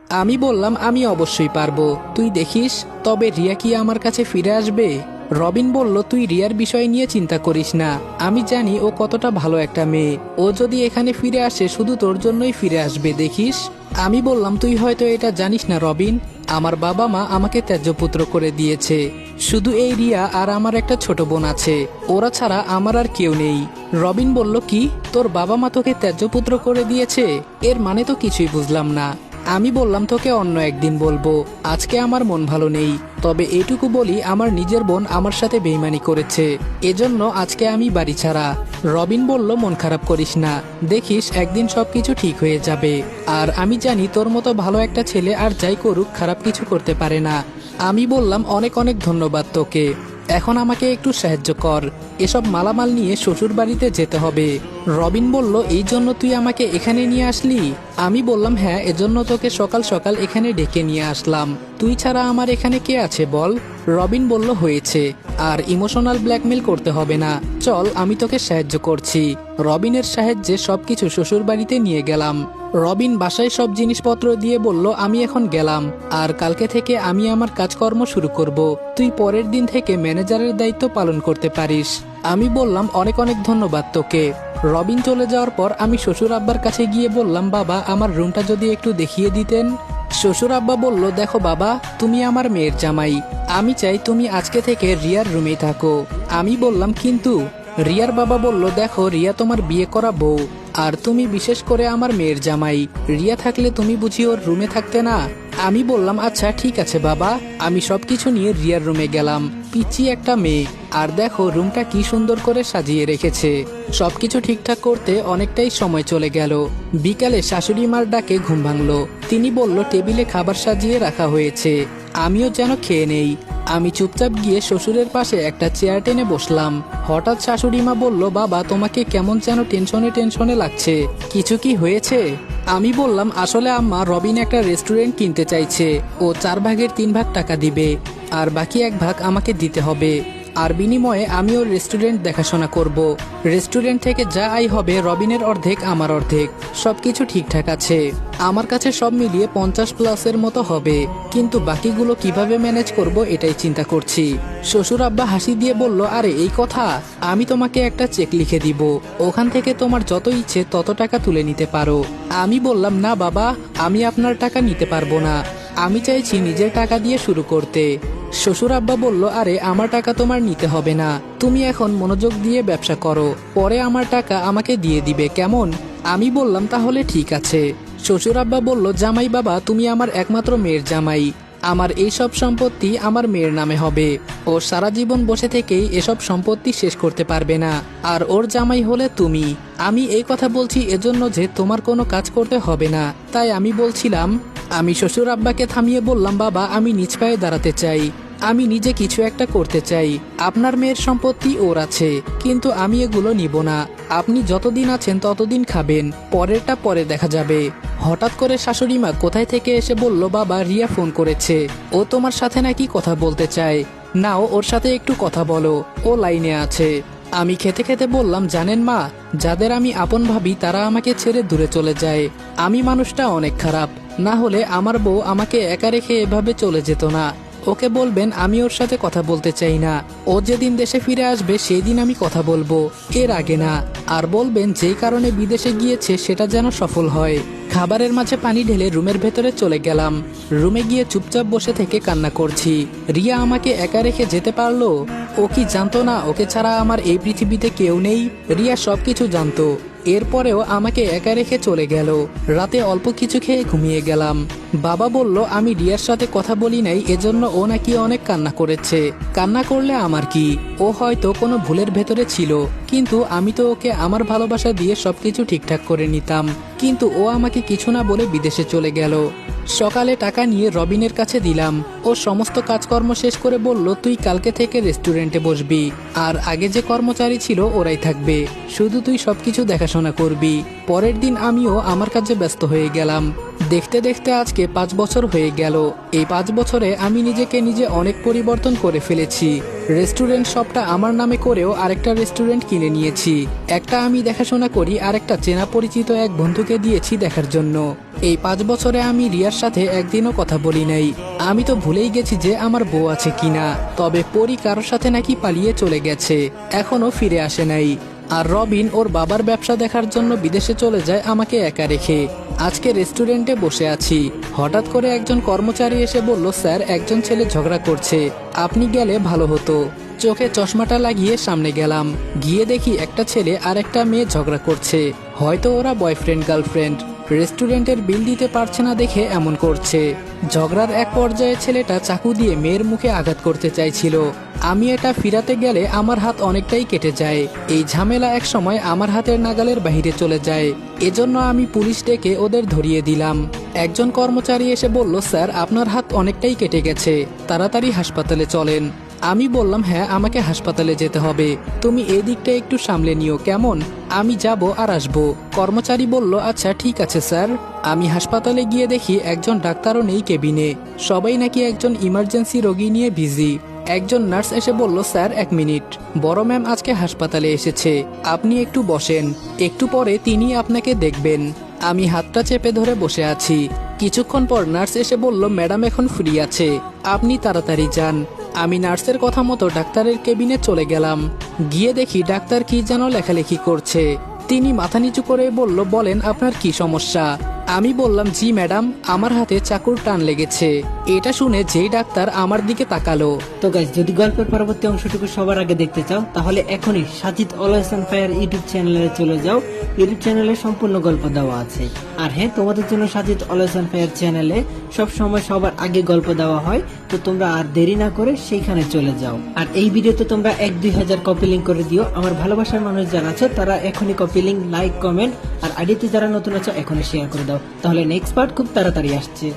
আমি বললাম আমি অবশ্যই পারবো, তুই দেখিস। তবে রিয়া কি আমার কাছে ফিরে আসবে? রবিন বলল, তুই রিয়ার বিষয় নিয়ে চিন্তা করিস না, আমি জানি ও কতটা ভালো একটা মেয়ে। ও যদি এখানে ফিরে আসে শুধু তোর জন্যই ফিরে আসবে, দেখিস। আমি বললাম, তুই হয়তো এটা জানিস না রবিন, আমার বাবা মা আমাকে ত্যায্যপুত্র করে দিয়েছে। শুধু এই রিয়া আর আমার একটা ছোট বোন আছে, ওরা ছাড়া আমার আর কেউ নেই। রবিন বলল, কি, তোর বাবা মা তোকে ত্যায্যপুত্র করে দিয়েছে? এর মানে তো কিছুই বুঝলাম না। আমি বললাম, তোকে অন্য একদিন বলবো, আজকে আমার মন ভালো নেই। তবে এটুকু বলি, আমার নিজের বোন আমার সাথে বেইমানি করেছে, এজন্য আজকে আমি বাড়ি ছাড়া। রবিন বলল, মন খারাপ করিস না, দেখিস একদিন সবকিছু ঠিক হয়ে যাবে। আর আমি জানি তোর মতো ভালো একটা ছেলে আর যাই করুক খারাপ কিছু করতে পারে না। আমি বললাম, অনেক অনেক ধন্যবাদ তোকে, এখন আমাকে একটু সাহায্য কর, এসব মালামাল নিয়ে শ্বশুর বাড়িতে যেতে হবে। রবিন বলল, এই জন্য তুই আমাকে এখানে নিয়ে আসলি? আমি বললাম, হ্যাঁ, এজন্য তোকে সকাল সকাল এখানে ডেকে নিয়ে আসলাম, তুই ছাড়া আমার এখানে কে আছে বল? রবিন বলল, হয়েছে, আর ইমোশনাল ব্ল্যাকমেল করতে হবে না, চল আমি তোকে সাহায্য করছি। রবিনের সাহায্যে সবকিছু শ্বশুর বাড়িতে নিয়ে গেলাম। রবিন বাসায় সব জিনিসপত্র দিয়ে বলল, আমি এখন গেলাম, আর কালকে থেকে আমি আমার কাজকর্ম শুরু করব, তুই পরের দিন থেকে ম্যানেজারের দায়িত্ব পালন করতে পারিস। আমি বললাম, অনেক অনেক ধন্যবাদ তোকে। রবিন চলে যাওয়ার পর আমি শ্বশুর আব্বার কাছে গিয়ে বললাম, বাবা, আমার রুমটা যদি একটু দেখিয়ে দিতেন। শ্বশুর আব্বা বলল, দেখো বাবা, তুমি আমার মেয়ের জামাই, আমি চাই তুমি আজকে থেকে রিয়ার রুমেই থাকো। আমি বললাম, কিন্তু? রিয়ার বাবা বলল, দেখো, রিয়া তোমার বিয়ে করা বউ, আর তুমি বিশেষ করে আমার মেয়ের জামাই, রিয়া থাকলে তুমি বুঝি ওর রুমে থাকতে না? আমি বললাম, আচ্ছা ঠিক আছে বাবা। আমি সবকিছু নিয়ে রিয়ার রুমে গেলাম, পিচ্চি একটা মেয়ে, আর দেখো রুমটা কি সুন্দর করে সাজিয়ে রেখেছে। সবকিছু ঠিকঠাক করতে অনেকটাই সময় চলে গেল। বিকালে শাশুড়ি মার ডাকে ঘুম ভাঙলো। তিনি বলল, টেবিলে খাবার সাজিয়ে রাখা হয়েছে, আমিও যেন খেয়ে নেই। আমি চুপচাপ গিয়ে শ্বশুরের পাশে একটা চেয়ার টেনে বসলাম। হঠাৎ শাশুড়ি মা বলল, বাবা, তোমাকে কেমন যেন টেনশনে টেনশনে লাগছে, কিছু কি হয়েছে? আমি বললাম, আসলে আম্মা, রবিন একটা রেস্টুরেন্ট কিনতে চাইছে, ও 4/3 টাকা দিবে, আর বাকি 1 ভাগ আমাকে দিতে হবে, আর বিনিময়ে আমি ওর রেস্টুরেন্ট দেখাশোনা করব। রেস্টুরেন্ট থেকে যা আয় হবে রবিনের অর্ধেক আমার অর্ধেক, সবকিছু ঠিকঠাক আছে। আমার কাছে সব মিলিয়ে 50+ মতো হবে, কিন্তু বাকিগুলো কিভাবে ম্যানেজ করব এটাই চিন্তা করছি। শ্বশুর আব্বা হাসি দিয়ে বলল, আরে এই কথা, আমি তোমাকে একটা চেক লিখে দিব, ওখান থেকে তোমার যত ইচ্ছে তত টাকা তুলে নিতে পারো। আমি বললাম, না বাবা, আমি আপনার টাকা নিতে পারবো না, আমি চাইছি নিজের টাকা দিয়ে শুরু করতে। শ্বশুর আব্বা বলল, আরে আমার টাকা তোমার নিতে হবে না, তুমি এখন মনোযোগ দিয়ে ব্যবসা করো, পরে আমার টাকা আমাকে দিয়ে দিবে, কেমন? আমি বললাম, তাহলে ঠিক আছে। শ্বশুর আব্বা বলল, জামাই বাবা, তুমি আমার একমাত্র মেয়ের জামাই, আমার এই সব সম্পত্তি আমার মেয়ের নামে হবে, ও সারা জীবন বসে থেকেই এসব সম্পত্তি শেষ করতে পারবে না, আর ওর জামাই হলে তুমি। আমি এই কথা বলছি এজন্য যে তোমার কোনো কাজ করতে হবে না, তাই আমি বলছিলাম। আমি শ্বশুর আব্বাকে থামিয়ে বললাম, বাবা, আমি নিজ পায়ে দাঁড়াতে চাই, আমি নিজে কিছু একটা করতে চাই। আপনার মেয়ের সম্পত্তি ওর আছে, কিন্তু আমি এগুলো নিব না, আপনি যতদিন আছেন ততদিন খাবেন, পরেরটা পরে দেখা যাবে। হঠাৎ করে শাশুড়ি মা কোথায় থেকে এসে বলল, বাবা, রিয়া ফোন করেছে, ও তোমার সাথে নাকি কথা বলতে চায়, নাও ওর সাথে একটু কথা বলো, ও লাইনে আছে। আমি খেতে খেতে বললাম, জানেন মা, যাদের আমি আপন ভাবি তারা আমাকে ছেড়ে দূরে চলে যায়, আমি মানুষটা অনেক খারাপ, না হলে আমার বউ আমাকে একা রেখে এভাবে চলে যেত না। ওকে বলবেন আমি ওর সাথে কথা বলতে চাই না, ও যেদিন দেশে ফিরে আসবে সেই দিন আমি কথা বলবো, এর আগে না। আর বলবেন যেই কারণে বিদেশে গিয়েছে সেটা যেন সফল হয়। খাবারের মাঝে পানি ঢেলে রুমের ভেতরে চলে গেলাম। রুমে গিয়ে চুপচাপ বসে থেকে কান্না করছি। রিয়া আমাকে একা রেখে যেতে পারলো? ও কি জানতো না ওকে ছাড়া আমার এই পৃথিবীতে কেউ নেই? রিয়া সবকিছু জানতো, এরপরেও আমাকে একা রেখে চলে গেল। রাতে অল্প কিছু খেয়ে ঘুমিয়ে গেলাম। বাবা বলল, আমি রিয়ার সাথে কথা বলি নাই, এজন্য ও নাকি অনেক কান্না করেছে। কান্না করলে আমার কি, ও হয়তো কোনো ভুলের ভেতরে ছিল, কিন্তু আমি তো ওকে আমার ভালোবাসা দিয়ে সবকিছু ঠিকঠাক করে নিতাম, কিন্তু ও আমাকে কিছু না বলে বিদেশে চলে গেল। সকালে টাকা নিয়ে রবিনের কাছে দিলাম, ও সমস্ত কাজকর্ম শেষ করে বলল, তুই কালকে থেকে রেস্টুরেন্টে বসবি, আর আগে যে কর্মচারী ছিল ওরাই থাকবে, শুধু তুই সবকিছু দেখাশোনা করবি। পরের দিন আমিও আমার কাজে ব্যস্ত হয়ে গেলাম। দেখতে দেখতে আজকে 5 বছর হয়ে গেল। এই 5 বছরে আমি নিজেকে নিজে অনেক পরিবর্তন করে ফেলেছি। রেস্টুরেন্ট শপটা আমার নামে করেও আরেকটা রেস্টুরেন্ট কিনে নিয়েছি। একটা আমি দেখাশোনা করি, আরেকটা চেনা পরিচিত এক বন্ধুকে দিয়েছি দেখার জন্য। এই 5 বছরে আমি রিয়ার সাথে একদিনও কথা বলি নাই। আমি তো ভুলেই গেছি যে আমার বউ আছে কিনা। তবে পরি কারোর সাথে নাকি পালিয়ে চলে গেছে, এখনো ফিরে আসে নাই। আর রবিন ওর বাবার ব্যবসা দেখার জন্য বিদেশে চলে যায় আমাকে একা রেখে। আজকে রেস্টুরেন্টে বসে আছি, হঠাৎ করে একজন কর্মচারী এসে বলল, স্যার একজন ছেলে ঝগড়া করছে, আপনি গেলে ভালো হতো। চোখে চশমাটা লাগিয়ে সামনে গেলাম, গিয়ে দেখি একটা ছেলে আর একটা মেয়ে ঝগড়া করছে। হয়তো ওরা বয়ফ্রেন্ড গার্লফ্রেন্ড। রেস্টুরেন্টের বিল দিতে পারছে না দেখে এমন করছে। ঝগড়ার এক পর্যায়ে ছেলেটা চাকু দিয়ে মেয়ের মুখে আঘাত করতে চাইছিল। আমি এটা ফিরাতে গেলে আমার হাত অনেকটাই কেটে যায়। এই ঝামেলা এক সময় আমার হাতের নাগালের বাইরে চলে যায়। এজন্য আমি পুলিশ ডেকে ওদের ধরিয়ে দিলাম। একজন কর্মচারী এসে বলল, স্যার আপনার হাত অনেকটাই কেটে গেছে, তাড়াতাড়ি হাসপাতালে চলেন। আমি বললাম, হ্যাঁ আমাকে হাসপাতালে যেতে হবে, তুমি এই দিকটা একটু সামলে নিও কেমন, আমি যাব আর আসবো। কর্মচারী বলল, আচ্ছা ঠিক আছে স্যার। আমি হাসপাতালে গিয়ে দেখি একজন ডাক্তারও নেই কেবিনে, সবাই নাকি একজন ইমার্জেন্সি রোগী নিয়ে বিজি। একজন নার্স এসে বলল, স্যার 1 মিনিট, বড় ম্যাম আজকে হাসপাতালে এসেছে, আপনি একটু বসেন, একটু পরে তিনি আপনাকে দেখবেন। আমি হাতটা চেপে ধরে বসে আছি। কিছুক্ষণ পর নার্স এসে বলল, ম্যাডাম এখন ফ্রি আছে, আপনি তাড়াতাড়ি যান। আমি নার্সের কথা মতো ডাক্তারের কেবিনে চলে গেলাম। গিয়ে দেখি ডাক্তার কি যেন লেখালেখি করছে। তিনি মাথা নিচু করে বলল, বলেন আপনার কি সমস্যা। আমি বললাম, জি ম্যাডাম, আমার হাতে চাকুর টান লেগেছে। এটা শুনে যেই ডাক্তার আমার দিকে তাকালো। তো গাইস, যদি গল্পের পরবর্তী অংশটুকু সবার আগে দেখতে চাও তাহলে এখনই Sajid always on fire YouTube চ্যানেলে চলে যাও। ইউটিউব চ্যানেলে সম্পূর্ণ গল্প দেওয়া আছে। আর হ্যাঁ, তোমাদের জন্য সাজিদ অলওয়েজ অন ফায়ার চ্যানেলে সব সময় সবার আগে গল্প দেওয়া হয়। তো তোমরা আর দেরি না করে সেইখানে চলে যাও। আর এই ভিডিওতে তোমরা 1-2 হাজার কপি লিঙ্ক করে দিও। আমার ভালোবাসার মানুষ যারা আছে তারা এখনই কপি লিঙ্ক, লাইক, কমেন্ট আর আইডিতে যারা নতুন আছে এখনই শেয়ার করে দাও। তাহলে নেক্সট পার্ট খুব তাড়াতাড়ি আসছে।